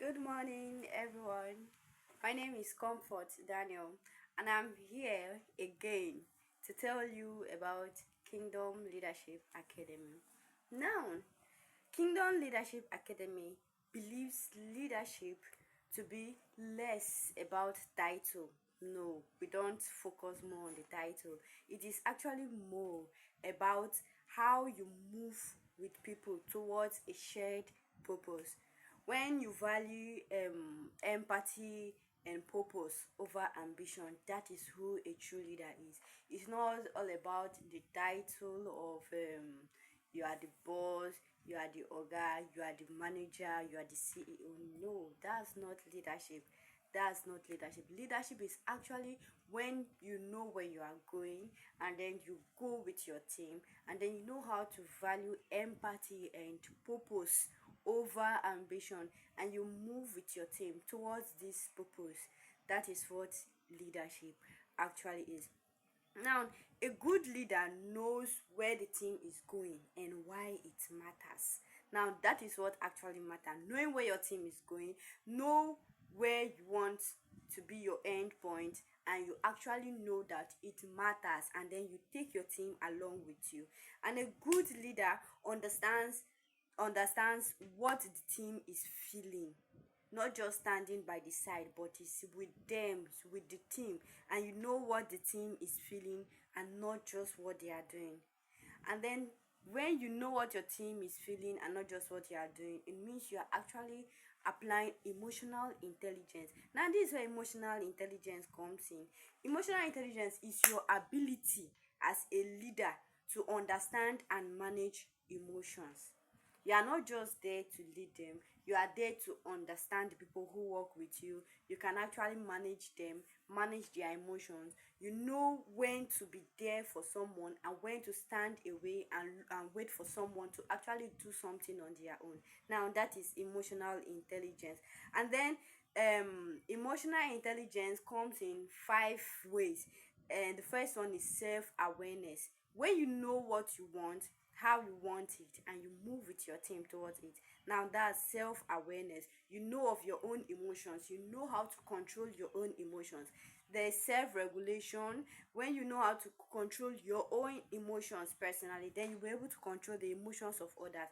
Good morning, everyone. My name is Comfort Daniel, and I'm here again to tell you about Kingdom Leadership Academy. Now, Kingdom Leadership Academy believes leadership to be less about title. No, we don't focus more on the title. It is actually more about how you move with people towards a shared purpose. When you value empathy and purpose over ambition, that is who a true leader is. It's not all about the title of you are the boss, you are the oga, you are the manager, you are the CEO. No, that's not leadership. That's not leadership. Leadership is actually when you know where you are going, and then you go with your team, and then you know how to value empathy and purpose over ambition, and you move with your team towards this purpose. That is what leadership actually is. Now, a good leader knows where the team is going and why it matters. Now, that is what actually matters. Knowing where your team is going, know where you want to be your end point, and you actually know that it matters, and then you take your team along with you. And a good leader understands what the team is feeling, not just standing by the side, but is with them, with the team, and you know what the team is feeling and not just what they are doing. And then when you know what your team is feeling and not just what you are doing, it means you are actually applying emotional intelligence. Now, this is where emotional intelligence comes in. Emotional intelligence is your ability as a leader to understand and manage emotions. You are not just there to lead them, you are there to understand the people who work with you. You can actually manage them, manage their emotions. You know when to be there for someone and when to stand away and wait for someone to actually do something on their own. Now, that is emotional intelligence. And then emotional intelligence comes in five ways. And the first one is self-awareness. When you know what you want, how you want it, and you move with your team towards it. Now, that's self-awareness. You know of your own emotions, you know how to control your own emotions. There's self-regulation. When you know how to control your own emotions personally, then you'll be able to control the emotions of others.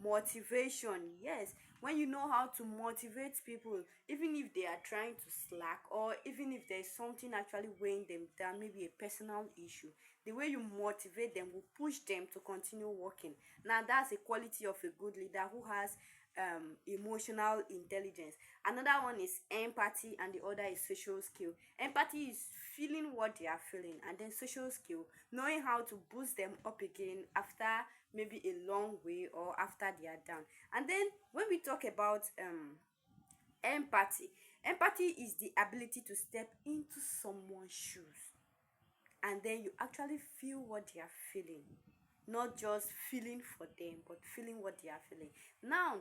Motivation, yes. When you know how to motivate people, even if they are trying to slack, or even if there's something actually weighing them down, maybe a personal issue, the way you motivate them will push them to continue working. Now, that's a quality of a good leader who has emotional intelligence. Another one is empathy, and the other is social skill. Empathy is feeling what they are feeling, and then social skill, knowing how to boost them up again after maybe a long way or after they are down. And then when we talk about empathy is the ability to step into someone's shoes, and then you actually feel what they are feeling, not just feeling for them, but feeling what they are feeling. Now,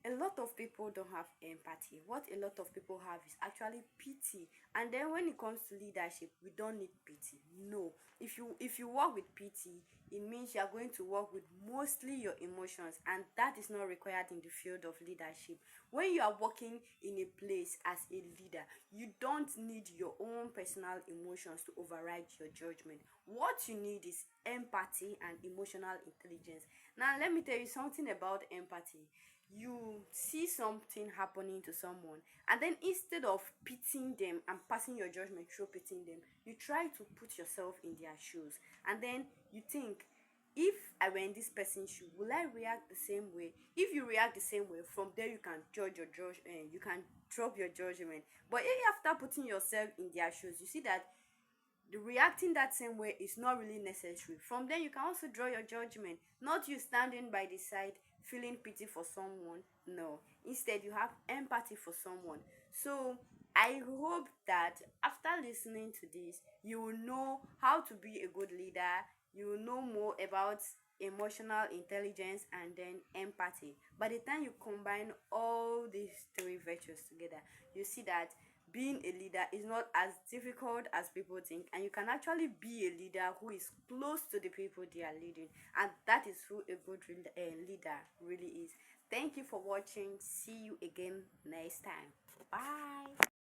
a lot of people don't have empathy. What a lot of people have is actually pity. And then when it comes to leadership, we don't need pity. No. If you work with pity, it means you are going to work with mostly your emotions, and that is not required in the field of leadership. When you are working in a place as a leader, you don't need your own personal emotions to override your judgment. What you need is empathy and emotional intelligence. Now, let me tell you something about empathy. You see something happening to someone, and then instead of pitying them and passing your judgment through pitying them, you try to put yourself in their shoes, and then you think, if I were in this person's shoe, will I react the same way? If you react the same way, from there you can you can drop your judgment. But if after putting yourself in their shoes, you see that the reacting that same way is not really necessary, from then you can also draw your judgment, not you standing by the side feeling pity for someone. No, instead you have empathy for someone. So I hope that after listening to this, you will know how to be a good leader. You will know more about emotional intelligence and then empathy. By the time you combine all these three virtues together, you see that being a leader is not as difficult as people think, and you can actually be a leader who is close to the people they are leading, and that is who a good leader really is. Thank you for watching. See you again next time. Bye.